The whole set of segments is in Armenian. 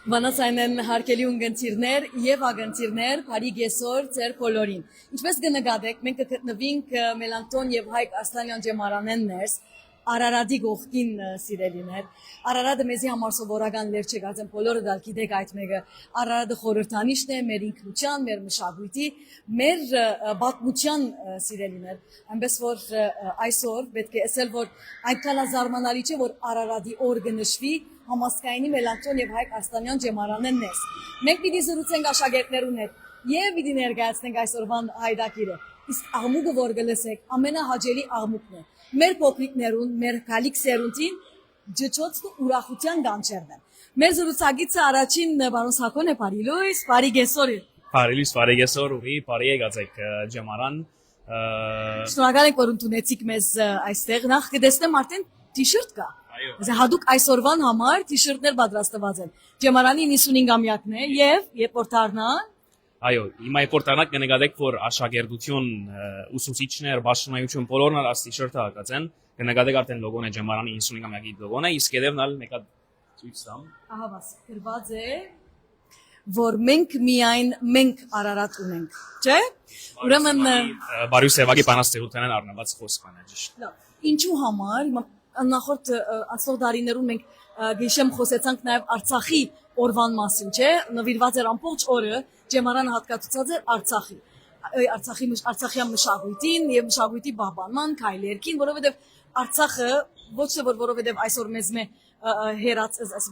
Վանասայնեն հարկելի ունգընցիրներ և ագընցիրներ բարի գեսոր ձեր բոլորին։ Ինչպես կնկատեք, մենք կգտնվենք Մելանքթոն և Հայկ Արսլանյան ջեմարանեն ներս Արարատի գողքին սիրելիներ։ Արարատը մեզի համար սովորական լեր չէ, կարծեմ բոլորը դա գիտեք այդ մեկը։ Արարատը խորհրդանիշն է մեր ինքնության, մեր մշակույթի, մեր պատմության սիրելիներ։ Այնպես որ այսօր պետք է ասել, որ այնքան զարմանալի չէ, որ Արարատի օր կնշվի համասկայնի Մելանքթոն և Հայկ Արսլանյան ջեմարանեն ներս։ Մենք պիտի զրուցենք աշակերտներուն հետ և պիտի ներկայացնենք այսօրվան հայդակիրը։ Իսկ աղմուկը, որ կլսեք, ամենահաճելի աղմուկն է։ Մեր փոքրիկներուն, մեր գալիք սերունդին ջջոցն ու ուրախության կանչերն են։ Մեր զրուցակիցը առաջին բարոն Սակոն է, բարի լույս, բարի գեսոր։ Բարի լույս, բարի գեսոր, ուղի, բարի եկացեք ջեմարան։ Շնորհակալ ենք, որ ընդունեցիք մեզ այստեղ։ Նախ կտեսնեմ արդեն թիշերտ կա։ Հատուկ այսօրվան համար թիշերտներ պատրաստված են։ Ջեմարանի 95-ամյակն է եւ երբ որ դառնան Այո, հիմա երբ որ դառնանք կնկատեք, որ աշակերտություն, ուսուցիչներ, բաժնայություն բոլորն ալ թիշերտը հակած են։ Կնկատեք արդեն լոգոն է ջեմարանի 95-ամյակի լոգոն է, իսկ հետևն ալ մեկը ցույց տամ։ Ահա բաս, գրված է, որ մենք Արարատ ունենք, չէ՞։ Ուրեմն Բարի Սևակի բանաստեղծությանն առնված խոսքն է ճիշտ։ Լավ, ինչու համար նախորդ անցնող տարիներում մենք գիշեմ խոսեցանք նաև Արցախի օրվան մասին, չէ՞, նվիրված էր ամբողջ օրը ջեմարանը հատկացած էր Արցախյան մշակույթին եւ մշակույթի պահպանման քայլերքին, որովհետեւ Արցախը ոչ թե որովհետեւ այսօր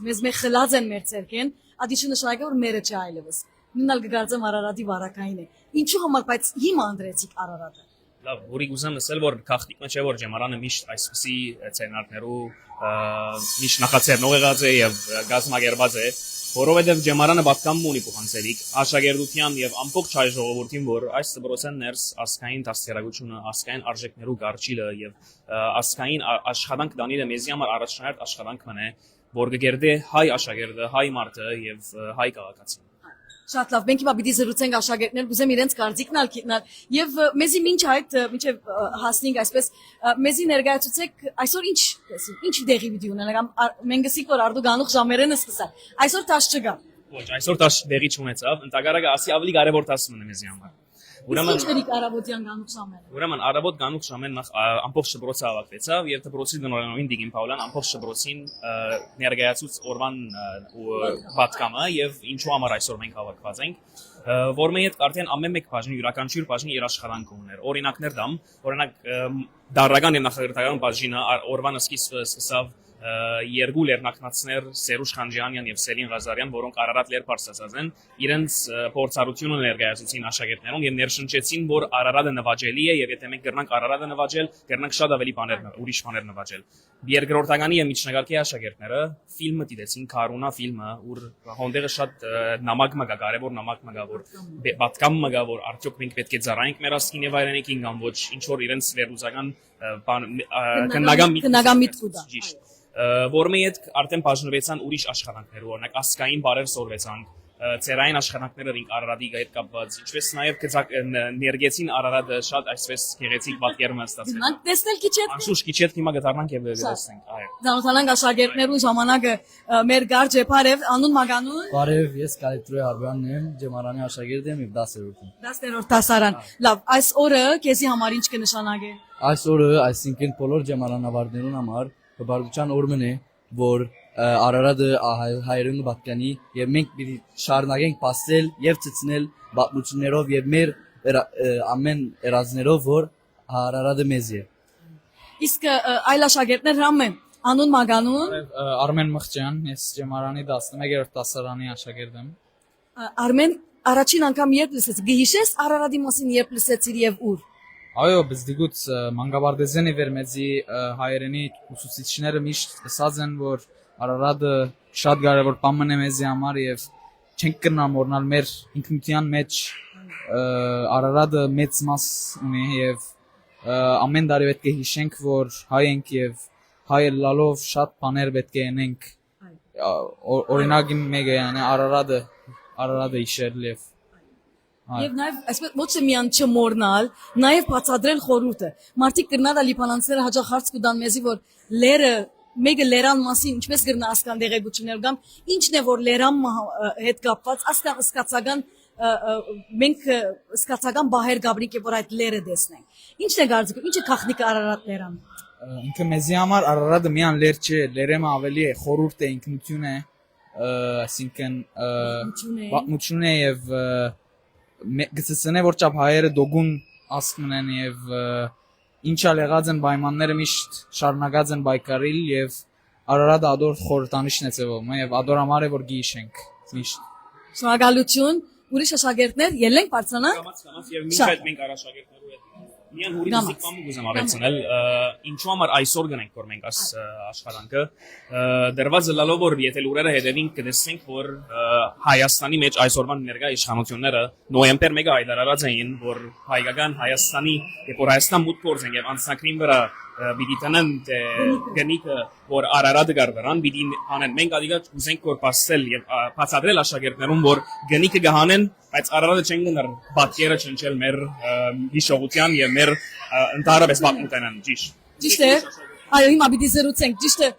մեզ խլած են մեր ցերքեն, ադիչը նշանակէ որ մերը չէ այլևս։ Նույնալ կգարձեմ Արարատի վարակային է։ Ինչու համար բայց հիմա անդրեցիք Արարատը։ Լավ, որի գուզեմ ասել, որ գաղտնիքն չէ, որ ջեմարանը միշտ այսպիսի ցերնարներու միշտ նախաձեռնող եղած է եւ գազմագերված է, որովհետեւ ջեմարանը պատկանում ունի փոխանցելիք աշակերտության եւ ամբողջ հայ ժողովրդին, որ այս դպրոցեն ներս ասկային դաստիարակությունը, ասկային արժեքներու գարչիլը եւ ասկային աշխատանք դանիլը մեզի համար առաջնահերթ աշխատանք մնե, որ կգերդե հայ աշակերտը, հայ մարդը եւ հայ քաղաքացին։ Շատ լավ, մենք հիմա պիտի զրուցենք աշակերտներ, գուզեմ իրենց կարծիքն ալքիտնալ եւ մեզի մինչև հասնենք այսպես մեզի ներկայացուցեք այսօր ինչ դեղի պիտի ունենանք մենք գսիկ որ արդու գանուխ ժամերենը սկսալ այսօր տաշ չկա ոչ այսօր տաշ դեղի չունեցավ ընդհակառակը ասի ավելի կարեւոր տասը մնա մեզի համար Ուրեմն ինչ արաբոդյան գանուխ ժամերը Ուրեմն արաբոդ գանուխ ժամեն նախ ամբողջ դպրոցը հավաքվեցավ եւ դպրոցի տնօրենին Դիգին Պաուլյան ամբողջ դպրոցին ներկայացուց օրվան պատկամը եւ ինչու համար այսօր մենք հավաքված ենք որ մենք արդեն ամեն մեկ բաժնի յուրաքանչյուր բաժնի իր աշխատանքը ուներ օրինակներ դամ օրինակ դարական եւ նախագծական բաժինը օրվան սկիզբը սկսավ երկու լեռնակնացներ Սերուժ Խանջյանյան եւ Սելին Ղազարյան, որոնք Արարատ լեր բարձրացած են, իրենց փորձառությունը ներկայացուցին աշակերտներուն եւ ներշնչեցին, որ Արարատը նվաճելի է եւ եթե մենք կրնանք Արարատը նվաճել, կրնանք շատ ավելի բաներ, ուրիշ բաներ նվաճել։ Երկրորդականի եւ միջնակարգի աշակերտները ֆիլմը դիտեցին, Քարունա ֆիլմը, ուր հոնդերը շատ նամակ մգա, կարեւոր նամակ մգա, որ պատկամ մգա, որ արդյոք մենք պետք է ծառայենք մեր ասկին եւ հայրենիքին կամ ոչ, ինչ որ իրենց վերլուծական քննական միտք ուտա։ Ճիշտ որ մենք արդեն բաժնվեցան ուրիշ աշխատանքներ, օրինակ ասկային բարեր սորվեցան, ծերային աշխատանքները ռինգ Արարատի հետ կապված, ինչպես նաև ներգեցին Արարատը շատ այսպես գեղեցիկ պատկերներ ստացել։ Մենք տեսնել քիչ հետ։ Անշուշտ քիչ հետ հիմա կդառնանք եւ վերցնենք, այո։ Զանոթանանք աշակերտներու ժամանակը մեր գարջ է բարև, անուն մագանուն։ Բարև, ես Կալիտրոյ Արբյանն եմ, ջեմարանի աշակերտ եմ եւ 10-րդում։ 10-րդ դասարան։ Լավ, այս օրը քեզի համար ինչ կնշանակի։ Այս օրը, այսինքն բոլոր ջեմարանավարներուն համար հբարդության օրն է, որ Արարատը հայրենի պատկանի եւ մենք պիտի շարունակենք pastel եւ ցցնել պատմություններով եւ մեր ամեն երազներով, որ Արարատը մեզ է։ Իսկ այլ աշակերտներ հրամեն անուն մագանուն Արմեն Մխճյան, ես ջեմարանի 11-րդ դասարանի աշակերտ եմ։ Արմեն, առաջին անգամ երբ լսեցի, գիհիշես Արարատի մասին երբ լսեցիր եւ ուր։ Այո, բայց դիգուց մանկաբարձենի վերմեծի հայերենի ուսուցիչները միշտ ասած են, որ Արարատը շատ կարևոր բան է մեզի համար եւ չենք կրնա մոռանալ մեր ինքնության մեջ Արարատը մեծ մաս ունի եւ ամեն տարի պետք է հիշենք, որ հայ ենք եւ հայ լալով շատ բաներ պետք է անենք։ Օրինակին մեկը yəni Արարատը հիշել եւ Եվ նաև այսպես ոչ թե միան չմոռնալ, նաև բացատրել խորհուրդը։ Մարդիկ կրնալ լիփանանցները հաջող հարց կդան մեզի, որ լերը մեկը լերան մասին ինչպես կրնա ասկան դեղեցություններ կամ ինչն է որ լերան հետ կապված, աստեղ սկացական մենք սկացական բահեր գաբրիկ է որ այդ լերը տեսնենք։ Ինչն է գարձիկը, ինչ է քաղնիկը Արարատ լերան։ Ինքը մեզի համար Արարատը միան լեր չէ, լերեմը ավելի է խորհուրդ է, ինքնություն է, այսինքն պատմություն է եւ գցեցնե որ ճապ հայերը դոգուն ասկն են եւ ինչալ եղած են պայմանները միշտ շարունակած են բայկարիլ եւ Արարատը ադոր խորհրդանիշն է ծեվում եւ ադոր համար է որ գիշենք միշտ Շնորհակալություն ուրիշ աշակերտներ ելենք բարձրանանք Կամաց եւ միշտ այդ մենք առաջարկերներու հետ միան հուրինի կամ ուզեմ ավելցնել ինչու համար այսօր գնենք որ մենք աշխարհանքը դրված լալով որ եթե լուրերը հետևին կտեսնենք որ Հայաստանի մեջ այսօրվան ներկա իշխանությունները նոյեմբեր 1-ը հայտարարած էին որ հայկական Հայաստանի եւ որ Հայաստան մուտք գործեն եւ անցնակրին վրա պիտի տնեն գնիկը որ Արարատը գարվերան պիտի հանեն մենք ադիգա ուզենք որ փաստել եւ բացատրել աշակերտներուն որ գնիկը գահանեն բայց Արարատը չեն գնար բատկերը չնչել մեր հիշողության եւ մեր ընդհանրապես պատմութենան ճիշտ է այո հիմա պիտի զրուցենք ճիշտ է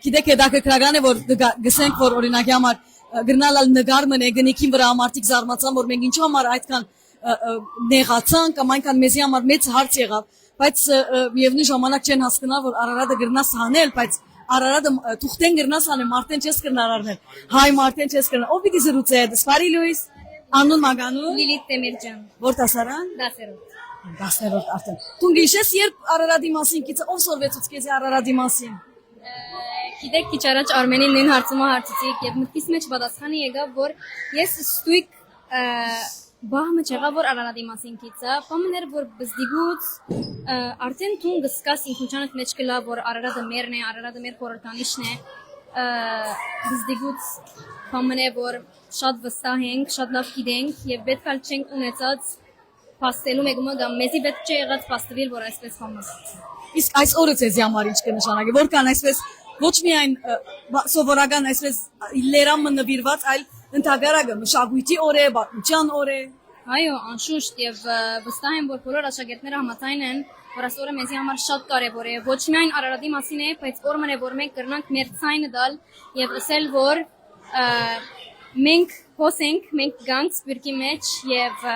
գիտեք հետաքրքրական է որ գսենք որ օրինակի համար գրնալալ նգար մնե գնիկին վրա մարդիկ զարմացան որ մենք ինչու համար այդքան նեղացան կամ այնքան մեզի համար մեծ հարց եղավ բայց միևնույն ժամանակ չեն հասկանալ որ Արարատը գրնաս հանել բայց Արարատը թուղթեն գրնաս հանել մարդեն չես կրնար առնել հայ մարդեն չես կրնար ով պիտի զրուցե Սպարի Լուիս Անուն Մագանու Լիլիթ Տեմիրջան որ դասարան 10-րդ արդեն դու գիշես երբ Արարատի մասին գիծը ով սորվեցուց քեզ Արարատի մասին Գիտեք քիչ առաջ Արմենին նույն հարցումը հարցրեցիք եւ մտքիս մեջ պատասխանը եկավ որ ես ստույգ Բահմը չեղավ որ Արարատի մասին գիծը, բամներ որ բզդիգուց արդեն դու գսկաս ինքնությանդ մեջ կլա որ Արարատը մերն է, Արարատը մեր խորհրդանիշն է, բզդիգուց բամներ որ շատ վստահ ենք, շատ լավ գիտենք եւ պետք է չենք ունեցած փաստելու մեկը կամ մեզի պետք չէ եղած փաստվել որ այսպես բամը։ Իսկ այս օրը ցեզի համար ինչ կնշանակի, որքան այսպես ոչ միայն սովորական այսպես լերամը նվիրված, այլ ընդհանրակը մշակույթի օր է, պատմության օր է։ Այո, անշուշտ եւ վստահ եմ որ բոլոր աշակերտները համաձայն են որ այս օրը մեզի համար շատ կարեւոր է ոչ միայն Արարատի մասին է, բայց օրը է որ մենք կրնանք մեր ցայնը դալ եւ ասել որ մենք հոսենք, մենք գանք սպիրկի մեջ եւ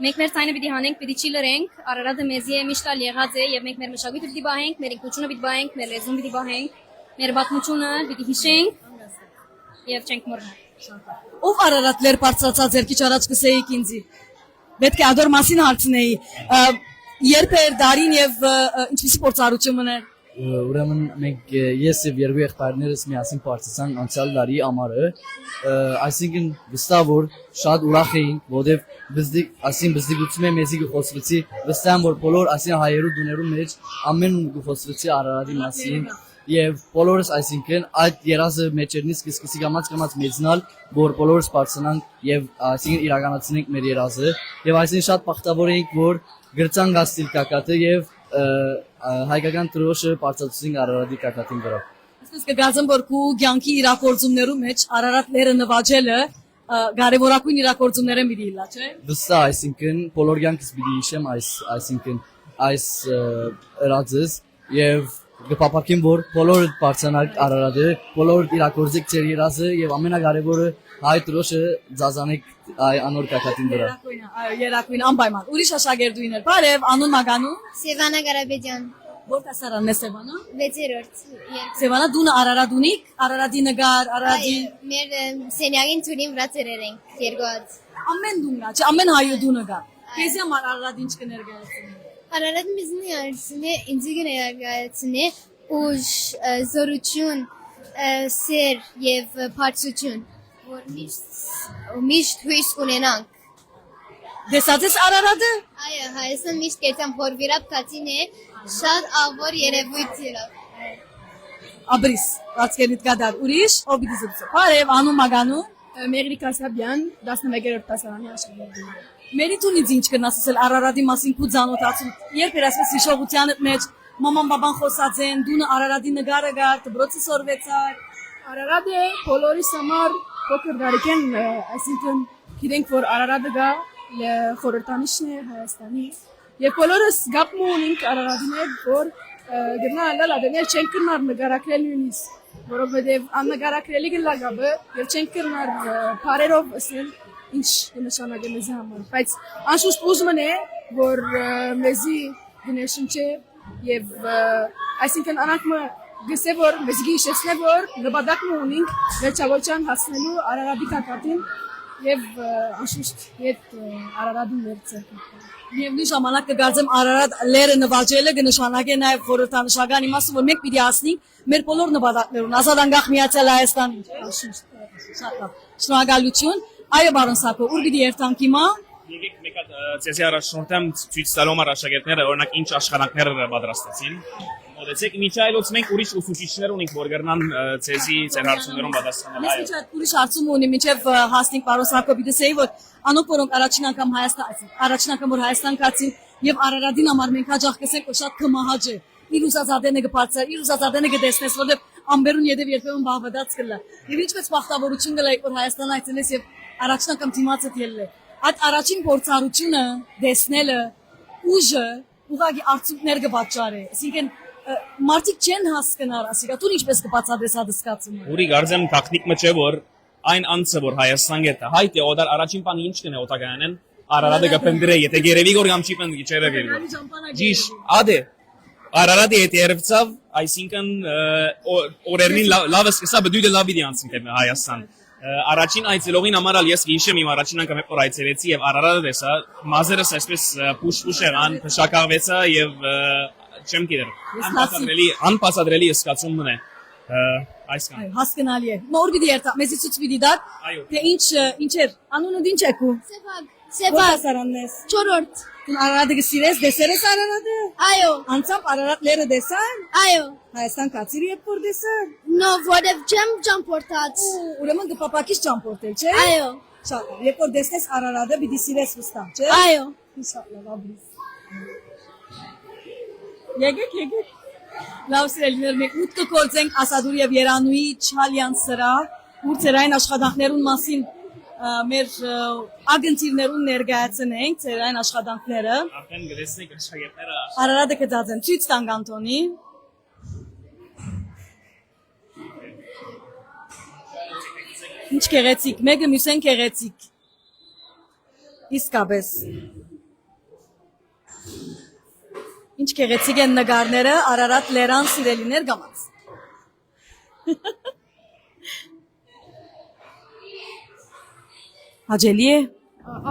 մենք մեր ցայնը պիտի հանենք, պիտի չի լրենք, Արարատը մեզի է միշտ եղած է եւ մենք մեր մշակույթը պիտի բահենք, մեր ինքնությունը պիտի բահենք, մեր լեզուն պիտի բահենք, մեր պատմությունը պիտի հիշենք եւ չենք մոռանալ Ով Արարատ լեր բարձրացած երկիչ առաջ կսեիք ինձի պետք է ադոր մասին հարցնեի երբ էր դարին եւ ինչպիսի փորձառություն մներ Ուրեմն մենք ես եւ երկու եղբայրներս միասին բարձրացանք անցյալ տարի ամառը այսինքն վստահ որ շատ ուրախ էինք որովհետեւ բզդիգությունը մեզի գխոսվեցի վստահ եմ որ բոլոր այսին հայերու դուներու մեջ ամեն գխոսվեցի Արարատի մասին Եվ բոլորս այսինքն այդ երազը մեջերնից կսկսի կամաց մեծնալ, որ բոլորս բարձրանանք եւ այսինքն իրականացնենք մեր երազը եւ այսինքն շատ բախտավոր ենք, որ գրծանք աստիլ կակատը եւ հայկական տրոշը բարձրացուցինք Արարատի կակատին վրա։ Իսկ կգազեմ որ քու ցանկի իրակորձումներու մեջ Արարատ լերը նվաճելը կարևորագույն իրակորձումներ են պիտի իլա, չէ՞։ Վստահ, այսինքն բոլոր ցանկից պիտի հիշեմ այսինքն այս ռածս եւ Գպապակին որ բոլորը բարձրանալ Արարատը, բոլորը իրակորձեք ձեր երազը եւ ամենակարևորը հայ տրոշը ձազանեք այ անոր կակատին վրա։ Երակույն անպայման։ Ուրիշ աշակերտուիներ։ Բարև, անուն Մագանու։ Սևանա Գարաբեջյան Որ դասարանն է Սևանա։ 6-րդ Սևանա դու Արարատ ունիք, Արարատի նգար, Արարատի մեր սենյակին ծուրին վրա ծերերենք երկուած ամեն դունա, չէ, ամեն հայը դու նգար։ Քեզ համար Արարատ ինչ կներկայացնի։ Արարատ միզնի արցնե ինձ կներկայացնի ուժ զորություն սեր եւ բարձություն որ միշտ հույս ունենանք Դեսած ես Արարատը։ Այո, Հայաստան միշտ կեցամ հորվիրապ կացին է, շատ ավոր երևույթ յերավ։ Աբրիս, ածկենիտ կադար ուրիշ, օբիդի զուբսը։ Բարև, անու մագանու։ Մեղրիկ Ասաբյան 11-րդ դասարանի աշխատող։ Մերիտունից ինչ կնասել Արարատի մասին քու ցանոթացում։ Երբ էր ասես հիշողության մեջ մաման բաբան խոսած են, դունը Արարատի նկարը գար, դբրոցը սորվեցար։ Արարատը բոլորիս համար փոքր դարիքեն, այսինքն գիտենք որ Արարատը գա խորհրդանիշն է Հայաստանի եւ բոլորս գապ ունենք Արարատին հետ որ գնալ ադներ չեն կնար նկարակրել նույնիսկ որովհետեւ աննկարակրելի գլագաբը եւ չեն կնար բարերով ասել ինչ նշանակի մեզ համար բայց անշուշտ ուզում է որ մեզի գնեշն չէ եւ այսինքն անանքը գսե որ մեզ գիշեսնե որ նպատակն ունենք վերջավորության հասնելու Արարատի կակատին եւ անշուշտ այդ Արարատի ներծը Միևնույն ժամանակ կգարձեմ Արարատ լերը նվաճելը կնշանակի նաեւ խորհրդանշական իմաստը որ մենք պիտի հասնենք մեր բոլոր նպատակներուն ազատ անկախ միացյալ Հայաստան անշուշտ շատ լավ շնորհակալություն այո բարոն Սակո ուր պիտի երթանք հիմա Եկեք մեկ հատ ցեզի առաջնորդեմ ցույց տալու համար աշակերտները օրինակ ինչ աշխատանքներ պատրաստեցին Մոտեցեք միջայլոց մենք ուրիշ ուսուցիչներ ունենք որ կգրնան ցեզի ձեր հարցումներուն պատասխանել Ես ինչ ուրիշ հարցում ունեմ մինչև հասնենք պարոն Սակոբի դասեի որ անոնք որոնք առաջին անգամ առաջին անգամ որ Հայաստան կացին եւ Արարատին համար մենք հաջող կսենք որ շատ կմահաճ է իր ուզածադենը կբարձր իր ուզածադենը կտեսնես որովհետեւ ամբերուն յետև երբեմն բաղվադած կլա եւ ինչպես բախտավորություն կլա որ Հայաստան այցելես եւ առաջին անգամ դիմացդ ելնե այդ առաջին փորձառությունը դեսնելը ուժը ուղղակի արդյունքներ կպատճառի այսինքն մարդիկ չեն հասկանալ ասիկա դու ինչպես կբացատրես այդ զգացումը Ուրի գարձեմ տեխնիկը չէ որ այն անձը որ Հայաստան գետա հայտի օդար առաջին բանը ինչ կնե օտագանեն Արարատը կպնդրե եթե գերեվի գոր կամ չի պնդի չերևի Ջիշ ադե Արարատի հետ երևցավ այսինքն օրերին լավս կսա բդույդը լավի դիանցին թե Հայաստան Առաջին այցելողին համարալ ես հիշեմ իմ առաջին անգամ որ այցելեցի եւ Արարատը տեսա մազերս այսպես փուշ եղան փշակաղվեցա եւ չեմ գիտեր անպասադրելի զգացում մնա այսքան հասկանալի է նոր պիտի երթա մեզի ցույց պիտի դար թե ինչեր անունը ինչ է քու Սեվակ, Սարանես 4-րդ, դու Արարատը գսիրես դեսերես Արարատը այո, անցավ Արարատ լերը դեսան այո, Հայաստան կացիրի երբ որ դեսան նո որև չեմ ճամփորդած, ուրեմն կպապակից ճամփորդել չէ այո, շատ լավ երբ որ դեսնես Արարատը պիտի սիրես վստահ չէ այո, Շատ լավ աբրիս Եկեք Լավ սիրելիներ մենք ուտ կգործենք Ասադուր եւ Երանուի Չալյան սրահ ուր ծերային աշխատանքներուն մասին մեր ագենտիվներուն ներկայացնենք ծերային աշխատանքները Արդեն գտեսնեք աշակերտները Արարատը կծածեն ցույց տանք Անտոնի Ինչ գեղեցիկ մեկը մյուսեն գեղեցիկ Իսկապես Ինչ գեղեցիկ են նկարները Արարատ լերան սիրելիներ գամած Հաջելի է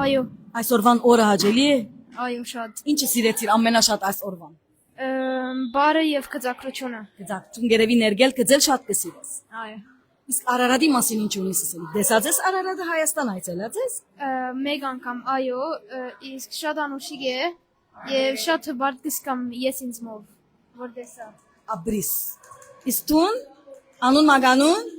Այո, այսօրվան օրը հաջելի է այո շատ Ինչը սիրեցիր ամենաշատ այս օրվան Բարը եւ գծակրությունը Գծակցուն գերեվի ներգել կծել շատ կսիրես Այո Իսկ Արարատի մասին ինչ ունես ասել Դեսած ես Արարատը Հայաստան այցելած ես Մեկ անգամ այո իսկ շատ անուշիկ է եւ շատ բարդ կսկամ ես ինձ մով որ դեսա Աբրիս Իսկ տուն անուն մագանուն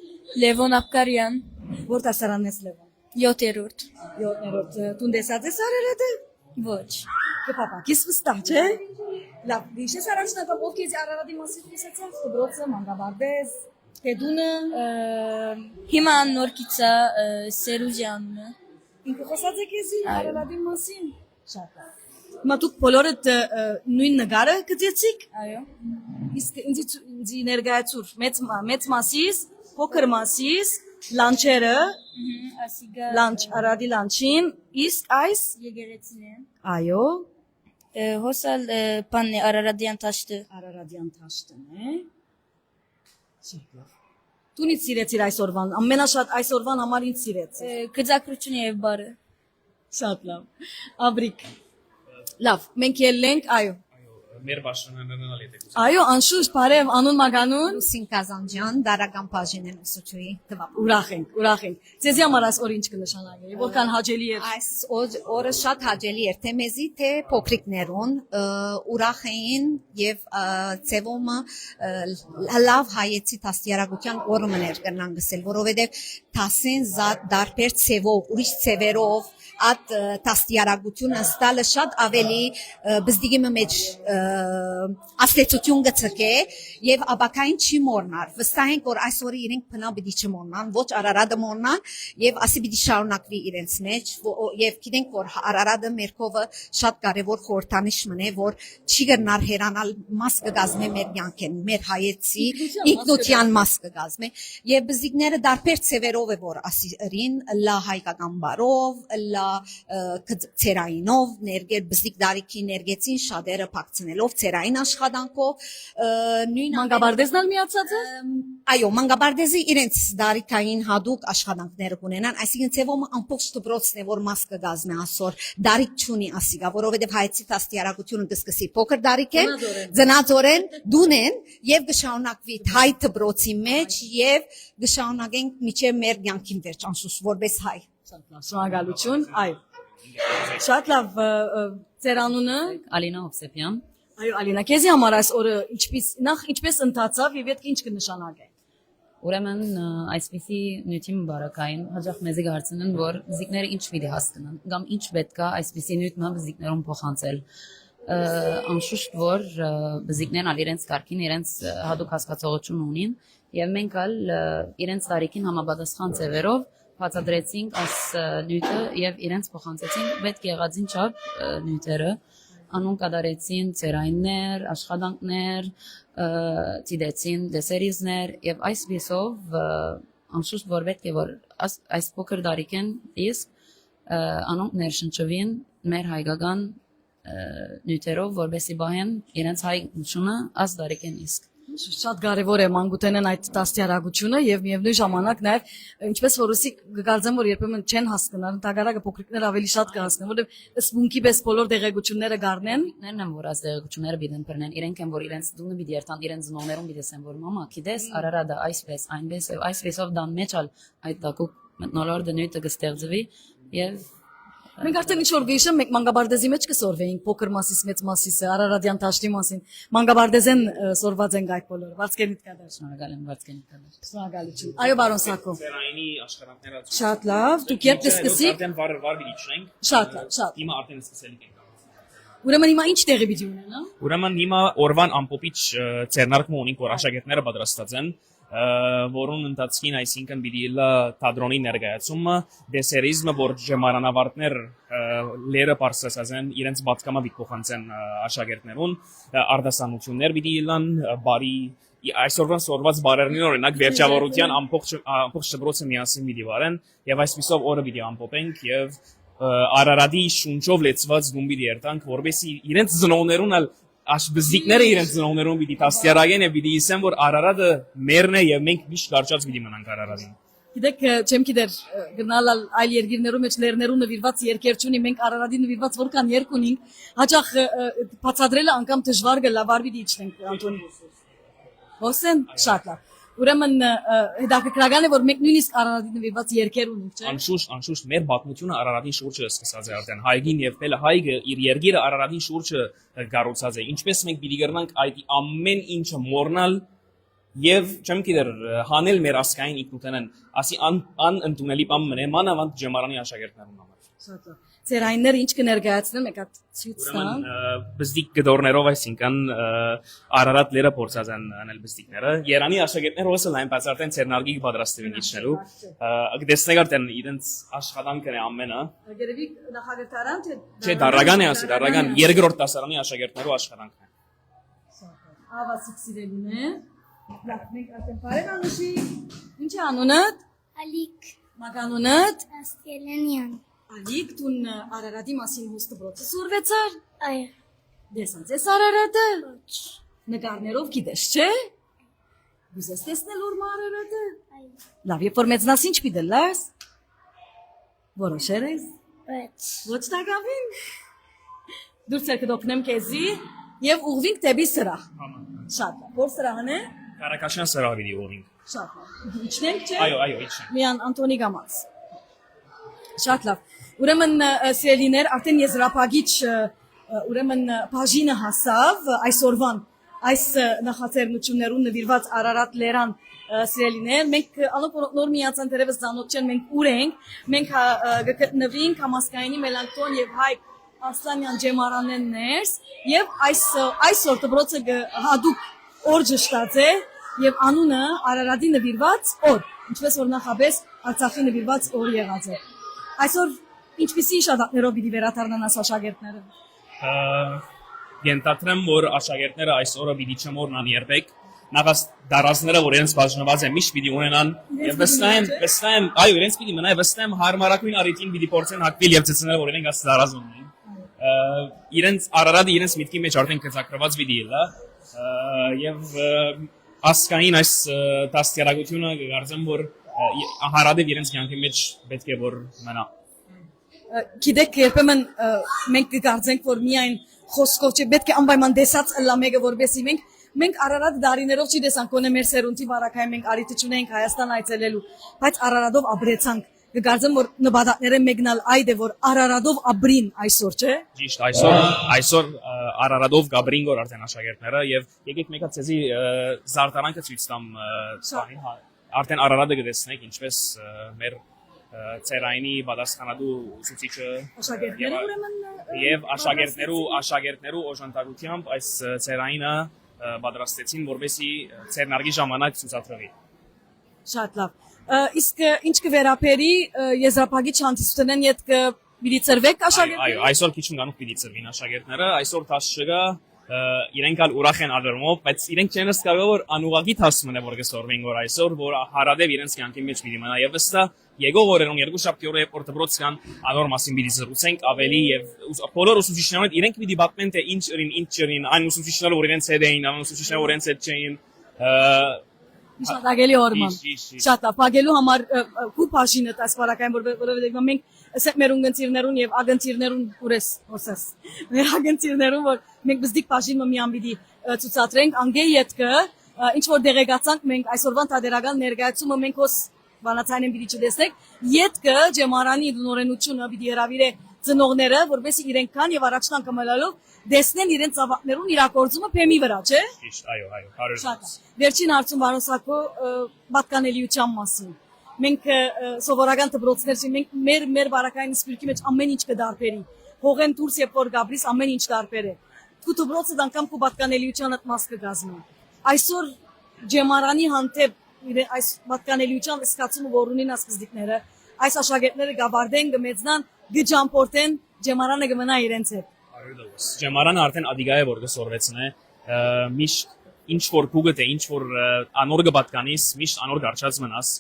Լևոն Աբկարյան որ դասարանն ես Լևոն 7-րդ 7-րդ տուն դեսած ես Արարատը Ոչ Կպապակիս վստահ չէ Լավ դիշես առաջնակամ ով քեզ Արարատի մասին խոսեցավ դբրոցը մանգաբարդես Հետունը Հիմա նորքիցա Սերուժյանն ինքը խոսած է քեզի Արարատի մասին շատ լավ Հիմա դուք բոլորդ նույն նկարը գծեցիք Այո իսկ ինձ ներկայացուր մեծ մասիս փոքր մասիս լանչերը ասիգա լանչ Արարատի լանչին իսկ այս եկեղեցին է այո հոսալ բանն է Արարատյան տաշտը Արարատյան տաշտն է շատ լավ Տունից սիրեցիր այսօրվան ամենաշատ այսօրվան համար ինձ սիրեցի գծակրությունը եւ բարը շատ լավ աբրիկ լավ մենք ելենք այո մեր բաշրանանալ եք։ Այո, անշուշտ, բարև, անուն մագանուն։ Լուսին Կազանջան, դարական բաժինեն ուսուցուի տվապ։ Ուրախ ենք։ Ձեզի համար այս օրը ինչ կնշանակի, որքան հաճելի է։ Այս օրը շատ հաճելի էր թե մեզի, թե փոքրիկներուն ուրախ էին եւ ծևոմը լավ հայեցի տաստիարակության օրը կնան գսել, որովհետեւ տասեն դարբեր ծևով, ուրիշ ծևերով at տաստիարակությունը ստալը շատ ավելի բզդիգի մեջ աստեցություն գծկե եւ աբակային չի մորնար վստահ ենք որ այսօրը իրենք բնավ պիտի չմորնան ոչ Արարատը մորնան եւ ասի պիտի շարունակվի իրենց մեջ եւ գիտենք որ Արարատը մերկովը շատ կարեւոր խորհրդանիշ մնե որ չի գնար հերանալ մաս կգազմե մեր յանքեն մեր հայեցի ինքնության մաս կգազմե եւ բզդիգները դարբեր ծևերով է որ ասին լա հայկական բարով լա ցերայինով ներգեր բզիկ դարիքի ներգեցին շատերը փակցնելով ցերային աշխատանքով նույն Մանկաբարձն միացած է։ այո մանկաբարձի իրենց դարիքային հadoop աշխատանքները կունենան այսինքն ծևոմը ամբողջ դպրոցն է որ մաս կգազմի ասոր դարիք չունի ասիգա որովհետև հայեցի տաստիարակությունը կսկսի փոքր դարիքեն ծնածորեն դունեն եւ կշարունակվի հայ դպրոցի մեջ եւ կշարունակենք միջև մեր յանքին վերջ անշուշտ որպես հայ Շնորհակալություն, այո։ Շատ լավ, ձեր անունը։ Ալինա Հովսեփյան։ Այո, Ալինա, քեզի համար այս օրը ինչպես ընթացավ եւ յետք ինչ կնշանակի։ Ուրեմն այսպիսի նյութի բարակային հաջող մեզի հարցնեն որ զիկները ինչ պիտի հասկանան կամ ինչ պետք է այսպիսի նյութը զիկներուն փոխանցել անշուշտ որ զիկներն ալ իրենց կարգին իրենց հadoop հասկացողություն ունին եւ մենք ալ իրենց տարիքին համապատասխան ծևերով բացատրեցինք այս նյութը եւ իրենց փոխանցեցինք պետք եղածին չափ նյութերը անուն կատարեցին ծերայիններ, աշխատանքներ, ծիդեցին դեսերիզներ եւ այս վիսով անշուշտ որ պետք է որ այս փոքր դարիքեն իսկ անոնք ներշնչվին մեր հայկական նյութերով որբեսի բահեն իրենց հայությունը այս դարիքեն իսկ Շատ կարևոր է մանկութենեն այդ տաստիարակությունը եւ միևնույն ժամանակ նաեւ ինչպես որոսի կգարձեմ որ երբեմն չեն հասկանալ ընդհանրակը փոքրիկներ ավելի շատ կհասկանան որովհետեւ սպունքի պես բոլոր տեղեկությունները գառնեն ներն են որ այս տեղեկությունները բիդեն բռնեն իրենք են որ իրենց դունը պիտի երթան իրենց զնողներուն պիտի ասեն որ մամա գիտես Արարատը այսպես այնպես եւ այսպեսով դան մեջ ալ այդ դակուկ մտնոլորտը նույնը կստեղծվի եւ Մենք արդեն ինչ-որ վիշը մենք մանկաբարձի մեջ կսորվեինք փոքր մասից մեծ մասիսը Արարատյան Տաշտի մասին մանկաբարձեն սորված ենք այդ բոլորը վարձկենիդ կադար շնորհակալ եմ վարձկենիդ կադար Շնորհակալություն Այո բարոն Սակո Ծերայինի աշխատանքները Շատ լավ դուք երբ կսկսի Արդեն վար դիչնենք Շատ լավ շատ Հիմա արդեն սկսելիք ենք Ուրեմն հիմա ինչ տեղի պիտի ունենա Ուրեմն հիմա օրվան ամփոփիչ ձեռնարկում ունենք որ աշակերտները պատրաստած են որոնց ընթացքին այսինքն պիտի լա թատրոնի ներկայացումը դեսերիզմը որ ջեմարանավարտներ լերը բարձրացած են իրենց պատկամա պիտի փոխանցեն աշակերտներուն արտասանություններ պիտի լան բարի այսօրվան սորված բարերնին օրինակ վերջավորության ամբողջ դպրոցը միասին պիտի վարեն եւ այսպիսով օրը պիտի ամփոփենք եւ Արարատի շունչով լեցված գումբի երթանք որբեսի իրենց զնողներուն Աշբզիկները իրենց ծնողներուն պիտի տաստիարակեն եւ պիտի իսեն որ Արարատը մերն է եւ մենք միշտ կարճած պիտի մնանք Արարատին։ Գիտեք, չեմ գիտեր գնալ այլ երկիրներում մեջ լերներու նվիրված երկեր չունի, մենք Արարատի նվիրված որքան երկ ունենք, հաճախ բացատրելը անգամ դժվար գլա, վարվի դիչնենք Անտոնի։ Հոսեն շատ լավ։ Ուրեմն հետաքրքրական է որ մենք նույնիսկ Արարատի նվիրված երկեր ունենք, չէ՞։ Անշուշտ մեր պատմությունը Արարատի շուրջը սկսած է արդեն հայգին եւ տելը հայգը իր երկիրը Արարատի շուրջը գառուցած է ինչպես մենք պիտի գտնանք այդ ամեն ինչը մորնալ եւ չեմ գիտեր հանել մեր ասկային ինքնութենն ասի անընդունելի բան մնե մանավանդ ջեմարանի աշակերտներուն համար Շատ լավ Ձերայինները ինչ կներկայացնեն եկա ցույց տան բզդիկ գդորներով այսինքն Արարատ լերը փորձած են անել բզդիկները Երանի աշակերտները ոսել այն բայց արդեն ցերնարգի պատրաստվին իջնելու դեսնեք արդեն իրենց աշխատանքն է ամենը Երևի նախագահարան չէ դարական է ասի դարական երկրորդ դասարանի աշակերտներու աշխատանքն է Ավասիկ սիրելին է Լավ մենք արդեն բարև անուշի Ինչ է անունդ Ալիկ Մականունդ Աստելենյան Ալիկ տուն Արարատի մասին հոստը բրոցը սորվեցար Այո Դեսանց ես Արարատը Ոչ Նկարներով գիտես չէ Գուզես տեսնել որ Արարատը Այո Լավ երբ որ մեծնաս ինչ պիտի լաս Որոշեր ես Բայց Ոչ տակավին Դուրս եկեք օգնեմ քեզի եւ ուղվինք դեպի սրահ։ Շատ լավ։ Որ սրահն է։ Կարակաշյան սրահ պիտի ուղղենք։ Շատ լավ։ Իջնենք չէ։ Այո, իջնենք։ Միան Անտոնի Գամած։ Շատ լավ։ Ուրեմն սիրելիներ, արդեն եզրափակիչ ուրեմն բաժինը հասավ այսօրվան այս նախաձեռնություններուն նվիրված Արարատ լերան սիրելիներ, մենք անոնք նոր միացան դերևս ծանոթ չեն, մենք ուր ենք, մենք գտնվենք Համասկայինի Մելանքթոն եւ Հայկ Ասլանյան ջեմարաններս եւ այսօր դպրոցը հadoop օր ճշտած է եւ անունը Արարատի նվիրված օր, ինչպես որ նախապես Արցախի նվիրված օր եղած է։ Այսօր ինչպիսի շաբաթներով պիտի վերադառնան աշակերտները։ Ենթադրեմ, որ աշակերտները այս օրը պիտի չմոռանան երբեք, նախ դարազները, որ իրենց բաժնված են, միշտ պիտի ունենան եւ վստահ եմ, այո, իրենց պիտի մնա, վստահ եմ հարմարակույն առիթին պիտի փորձեն հակվել եւ ցցնել, որ իրենք այս դարազն ունեն։ Իրենց Արարատը իրենց միտքի մեջ արդեն կցակրված պիտի լա եւ ասկային այս դաստիարակությունը կգարձեմ, որ հարադեւ իրենց կյանքի մեջ պետք է որ մնա։ Գիտեք, երբեմն մենք կգարձենք, որ միայն խոսքով չէ, պետք է անպայման դեսած ըլլա մեկը, որովհետեւ մենք Արարատ դարիներով չի տեսանք, կոնե մեր սերունդի վարակայում մենք արիթը չունենք Հայաստան այցելելու, բայց Արարատով ապրեցանք։ Կգարձեմ, որ նպատակները մեկնալ այդ է, որ Արարատով ապրին այսօր, չէ՞։ Ճիշտ, այսօր Արարատով գաբրին գոր արդեն աշակերտները եւ եկեք մեկը ցեզի զարդարանքը ցույց տամ արդեն Արարատը կտեսնեք, ինչպես մեր ծերայինի պատասխանատու ուսուցիչը եւ աշակերտներու օժանդակությամբ այս ծերայինը պատրաստեցին, որովհետեւ ծերնարգի ժամանակ ցուցադրվի։ Շատ լավ։ Իսկ ինչ կվերապերի եզրափակիչ հանդիսությունեն յետ պիտի ծրվեք աշակերտները։ Այո, այսօր քիչ ընկանուկ պիտի ծրվին աշակերտները, այսօր տասը իրենք ալ ուրախ են ալերմով, բայց իրենք չեն հասկանում, որ անուղակի հասմն է որ գսորվին որ այսօր, որ հարադեւ իրենց կյանքի մեջ պիտի մնա եւ ըստա եկող օրերուն երկու շաբթի օրը որ դպրոց կան անոր մասին պիտի զրուցենք ավելի եւ բոլոր ուսուցիչներն իրենք պիտի պատմեն թե ինչ ըրին այն ուսուցիչները որ իրենց հետ էին, այն ուսուցիչները որ իրենց հետ չէին Շատ ագելի օրման։ Շատ լավ, փակելու համար քու բաժինը տասպարակային որովհետեւ մենք ասենք մեր ունգընտիրներուն եւ ագընտիրներուն ուրես հոսես։ Մեր ագընտիրներուն որ մենք բզդիկ բաժինը միան պիտի ցուցադրենք անգե յետքը ինչ որ դեղեկացանք մենք այսօրվան տադերական ներկայացումը մենք հոս բանացանեն պիտի չտեսնենք յետքը ջեմարանի նորենությունը պիտի հրավիրե ծնողները որովհետեւ իրենք կան եւ առաջնան կմալալով դեսնեն իրենց ավակներուն իրակորձումը փեմի վրա, չէ՞։ Ճիշտ, այո, 100%։ Վերջին հարցում Վարոս Սակո պատկանելիության մասին։ Մենք սովորական դպրոցներ մենք մեր բարակային սպիրկի մեջ ամեն ինչ կդարբերի։ Հողեն դուրս երբ որ գաբրիս ամեն ինչ դարբեր է։ Դու դպրոցը դանկամ քո պատկանելիության մաս կգազմի։ Այսօր ջեմարանի հանդեպ այս պատկանելիության սկացումը որ ունին ասկզդիկները, այս աշակերտները գաբարդեն գմեծնան գջամպորտեն ջեմարանը գմնա իրենց հետ։ Ջեմարանը արդեն ադիգա է որ կսորվեցնե միշտ ինչ որ փուգը թե ինչ որ անոր կպատկանիս միշտ անոր գարչած մնաս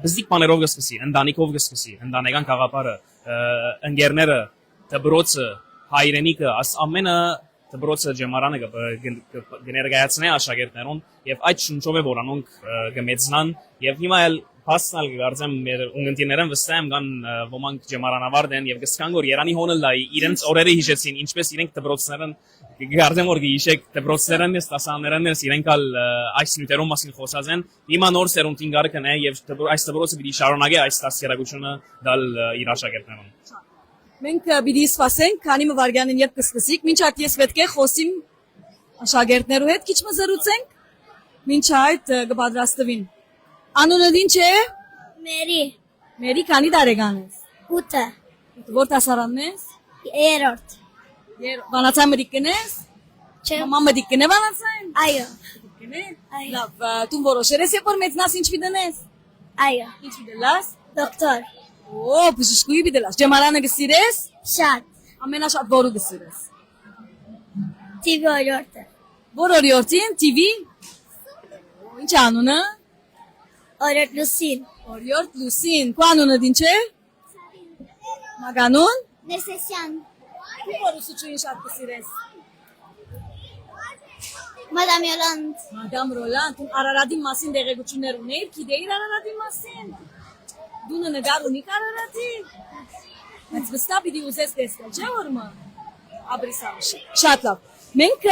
բզդիկ բաներով կսկսի ընտանիքով կսկսի ընտանեկան գաղափարը ընկերները դպրոցը հայրենիքը աս ամենը դպրոցը ջեմարանը կներկայացնե աշակերտներուն եւ այդ շնչով է որ անոնք կմեծնան եւ հիմա էլ Հասնալ գարձեմ մեր ունգընտիներն վստահ եմ կան ոմանք ջեմարանավարդ են եւ կսկան որ Երանի հոնը լայի իրենց օրերը հիշեցին ինչպես իրենք դպրոցներն գարձեմ որ գիշեք դպրոցներն ես տասաներն ես իրենք ալ այս նյութերում մասին խոսած են հիմա նոր սերունդին գարկն է եւ այս դպրոցը պիտի շարունակի այս դասերակցությունը դալ իր աշակերտներուն Մենք պիտի սպասենք քանի վարյանին երբ կսկսիկ մինչ այդ ես պետք է խոսիմ աշակերտներու հետ քիչ մզրուցենք մինչ այդ կպատրաստվին Անունը ինչ է? Մերի։ Մերի քանի տարեկան ես? 8 Որ դասարանն ես? 3 Վանացան մդիկն ես? Չէ։ Մամա մդիկն է վանացան? Այո։ Մդիկն է? Լավ, դու որոշեր ես որ մեծնաս ինչ պիտենես? Այո։ Ինչ պիտելաս? Դոկտոր։ Օ, բժշկուի պիտելաս։ Ջեմարանը գսիրես? Շատ։ Ամենաշատ որը գսիրես? TV օրիորդը։ Որ օրիորդին TV? Ինչ անունը? Օրիորդ Լուսին։ Օրիորդ Լուսին։ Քո անունը ինչ է? Մագանուն? Ներսեսյան։ Դու որ ուսուցչուին շատ գսիրես? Մադամ Յոլանդ։ Մադամ Ռոլանդ, Արարատի մասին դեղեցություններ ունեիր, գիտեիր Արարատի մասին։ Դու նկար ունի Արարատի։ Բայց վստահ պիտի ուզես տեսնել, չէ՞ որ մա։ Աբրիսավշ։ Շատ լավ։ Մենք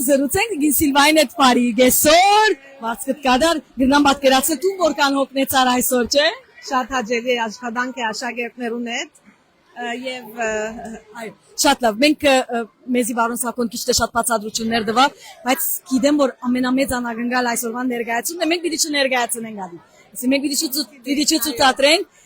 զրուցենք Գինսիլվային հետ բարի գեսոր, վարձկտ կադար, գրնան պատկերացել տուն որքան հոգնեցար այսօր, չէ։ Շատ հաջելի աշխատանք է աշակերտներուն հետ եւ Այո, շատ լավ։ Մենք մեզի Վարոն Սակոն քիչ թե շատ բացատրություններ տվա, բայց գիտեմ որ ամենամեծ անագնգալ այսօրվան ներկայացումն է, մենք պիտի չներկայացնենք ադի։ Այսինքն մենք պիտի չցուցադրենք,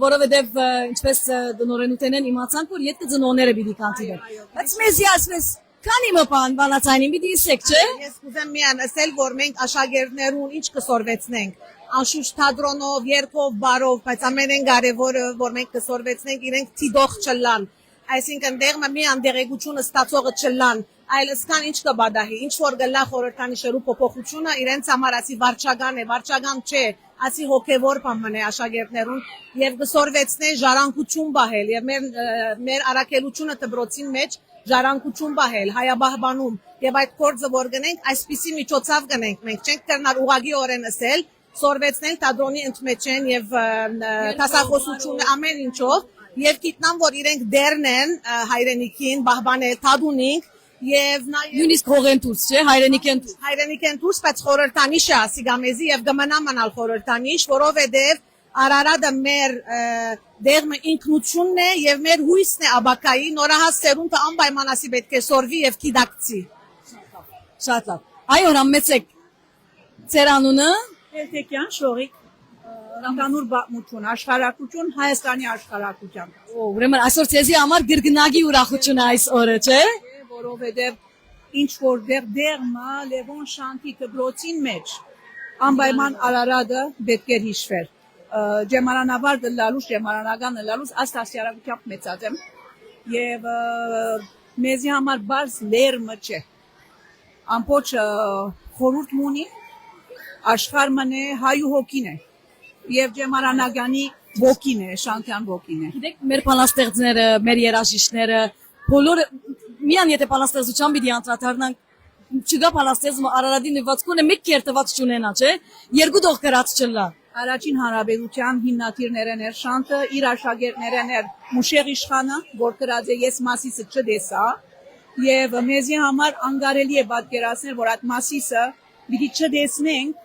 որովհետեւ ինչպես դնորենութենեն իմացանք որ յետքը ծնողները պիտի կանտիվեն։ Բայց մեզի ասես քանի մոպան բանացանին պիտի իսեք, չէ։ Ես կուզեմ միան ասել որ մենք աշակերտներուն ինչ կսորվեցնենք անշուշտ թատրոնով, երգով, բարով, բայց ամենեն կարևորը որ մենք կսորվեցնենք իրենք թիդող չլան, այսինքն դեղը մի անդերեգությունը ստացողը չլան, այլ ըսկան ինչ կբադահի, ինչ որ գլա խորհրդանիշերու փոփոխությունը իրենց համար ասի վարչական է, վարչական չէ, ասի հոգևոր բան է աշակերտներուն եւ կսորվեցնեն ժառանգություն բահել եւ մեր արակելությունը դբրոցին մեջ ժառանգություն բահել, հայաբահբանում եւ այդ կորձը որ գնենք, այսպիսի միջոցով գնենք, մենք չենք կրնալ ուղագի օրեն ասել սորվեցնենք թատրոնի ընդմեջեն եւ տասախոսությունը ամեն ինչով եւ գիտնամ որ իրենք դերն են հայրենիքին բահբանել թադունին եւ նույնիսկ հողեն դուրս, չէ, հայրենիքեն դուրս, բայց խորհրդանիշը ասի գամեզի եւ գմնամանալ խորհրդանիշ, որովհետեւ Արարատը մեր դեղը ինքնությունն է եւ մեր հույսն է աբակայի նորահաս սերունդը անպայման ասի պետք է սորվի եւ կիդակցի։ Շատ լավ։ Այո, համեցեք։ Ձեր անունը Երթեկյան Շողիկ Կանուր բաղմություն, աշխարհակություն, Հայաստանի աշխարհակության։ Ուրեմն այսօր ցեզի համար գրգնագի ուրախություն է այս օրը, չէ։ Որովհետև ինչ որ դեղմա Լևոն Շանթի դբրոցին մեջ անպայման Արարատը պետք է հիշվեր։ Ջեմարանավար դլալուս, ջեմարանական դլալուս աստասիարակությամբ մեծած եմ եւ մեզի համար բարձ լերմը չէ։ Ամբողջ խորհուրդ մունի աշխարհն է հայու հոգին է եւ ջեմարանագանի ոգին է, շանթյան ոգին է։ Գիտեք, մեր բանաստեղծները, մեր երաժիշտները, բոլորը միան եթե բանաստեղծության պիտի անդրադառնանք, չգա բանաստեղծումը Արարատի նվվածքուն է մեկ կերտված չունենա, չէ։ Երկու դող գրած չլա։ Առաջին հանրապետության հիմնադիրներն էր Շանթը, իր աշակերտներն էր Մուշեղ Իշխանը, որ գրած է ես Մասիսը չտեսա, եւ մեզի համար անկարելի է պատկերացնել, որ այդ Մասիսը պիտի չտեսնենք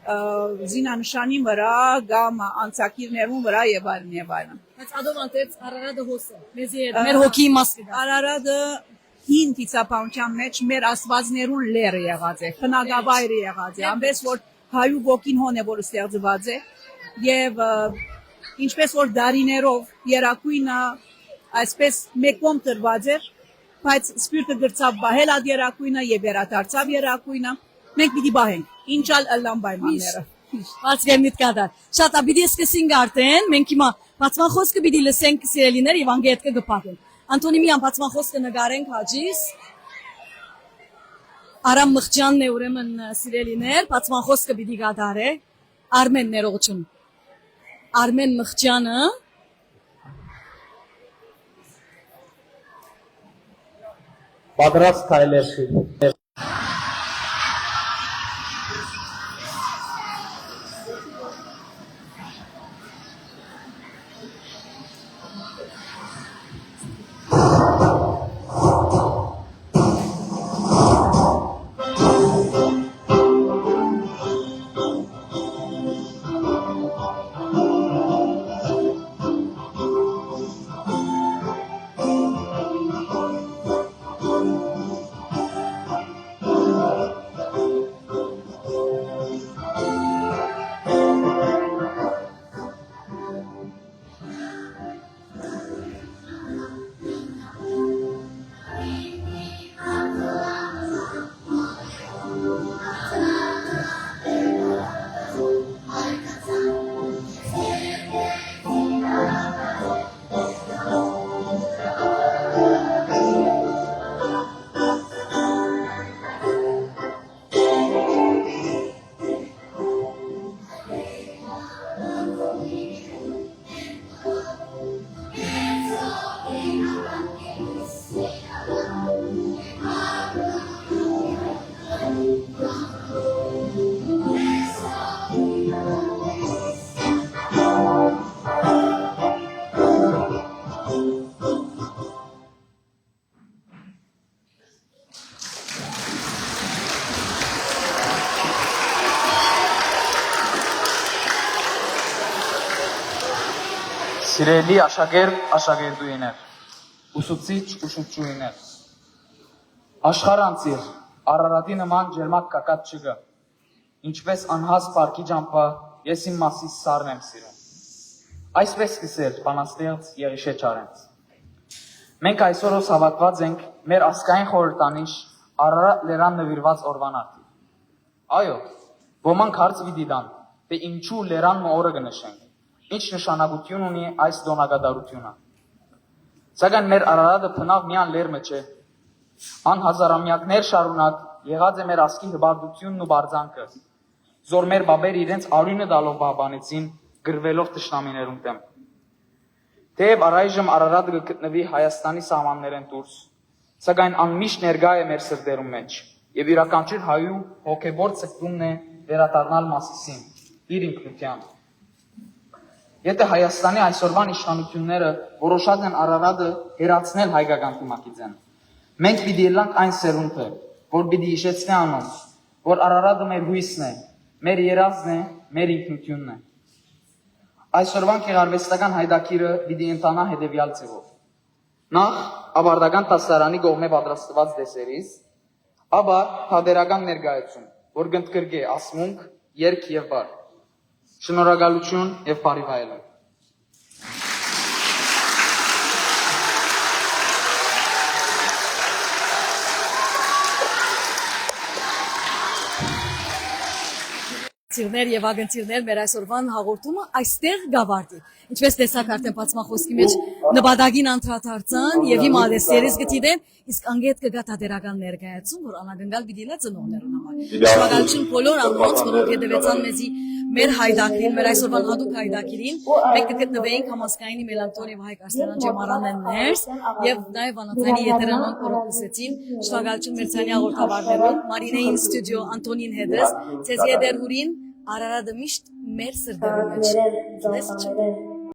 զինանշանի վրա, կամ անցակիրներուն վրա եւ այլն եւ այլն։ Բայց ադովանտեց Արարատը հոսը։ Մեզի հետ մեր հոգի մասը։ Արարատը հին դիցապանության մեջ մեր աստվածներուն լերը եղած է, խնագավայրը եղած է, ամենից որ հայու ոգին հոն է որ ստեղծված է եւ ինչպես որ դարիներով երակույնը այսպես մեկում տրված էր, բայց սպիրտը գրծավ բահել այդ երակույնը եւ վերադարձավ երակույնը, մենք պիտի բահենք, ինչալ ըլլան պայմանները։ Բացկերնիտ կադար։ Շատ ապիտի սկսենք արդեն, մենք հիմա բացման խոսքը պիտի լսենք սիրելիներ եւ անգետ կգփակենք։ Անտոնի միան բացման խոսքը նկարենք հաջիս։ Արամ Մխջյանն է ուրեմն սիրելիներ, բացման խոսքը պիտի կատարե Արմեն ներողություն։ Արմեն Մխջյանը պատրաստ քայլեր Սիրելի աշակերտուհիներ, ուսուցիչ ուսուցչուհիներ, աշխարհանցիր Արարատի նման ջերմակ կակած չկա, ինչպես անհաս պարկի ջամփա ես իմ մասիս սարն եմ սիրում։ Այսպես սկսել բանաստեղծ Եղիշե Չարենց։ Մենք այսօրով հավաքված ենք մեր ազգային խորհրդանիշ Արարատ լերան նվիրված օրվան արդի։ Այո, ոմանք հարց վիդիդան, թե ինչու լերան օրը կնշենք, ինչ նշանակություն ունի այս դոնագադարությունը։ Սակայն մեր Արարատը փնավ միան լերմը չէ, ան հազարամյակներ շարունակ եղած է մեր ազգի հբարդությունն ու բարձանքը, զոր մեր բաբերը իրենց արյունը դալով բաբանեցին գրվելով թշնամիներուն դեմ։ Թեև առայժմ Արարատը կգտնվի Հայաստանի սահմաններեն դուրս, սակայն անմիշտ ներկա է մեր սրտերում մեջ եւ յուրաքանչյուր հայու հոգեբոր ցկտումն է վերադառնալ Մասիսին, իր ինքնությամբ։ Եթե Հայաստանի այսօրվան իշխանությունները որոշած են Արարատը հերացնել հայկական թիմակիցեն, մենք պիտի ելանք այն սերունդը, որ պիտի հիշեցնի անոնց, որ Արարատը մեր հույսն է, մեր երազն է, մեր ինքնությունն է։ Այսօրվան գեղարվեստական հայդակիրը պիտի ընթանա հետևյալ ձևով. Նախ ավարտական դասարանի կողմէ պատրաստված դեսերից, ապա թատերական ներկայացում, որ կընդգրկե ասմունք, երգ եւ բար։ Շնորհակալություն եւ բարի վայելք։ Ծիրներ եւ ագնցիրներ մեր այսօրվան հաղորդումը այստեղ գավարտի։ Ինչպես տեսակ արդեն բացման խոսքի մեջ նպատակին անդրադարձան եւ հիմա դեսերից գտիդեմ, իսկ անգետ կգա թատերական ներկայացում, որ անագնգալ պիտի լա ծնողներուն համար։ Շնորհակալություն բոլոր անոնց, որոնք հետևեցան մեզի մեր հայդակին, մեր այսօրվան հատուկ հայդակին։ Մենք կգտնվեինք համասկայնի Մելանտոն եւ Հայկ Արսլանյան Ջեմարանեն ներս եւ նաեւ անոթանի եթերանոն կորոքսեցին։ Շնորհակալություն մեր ցանի հաղորդավարներուն, Մարինեին ստուդիո Անտոնին հետս, ցեզի եդերուրին Արարատը միշտ մեր սրտերում մեջ։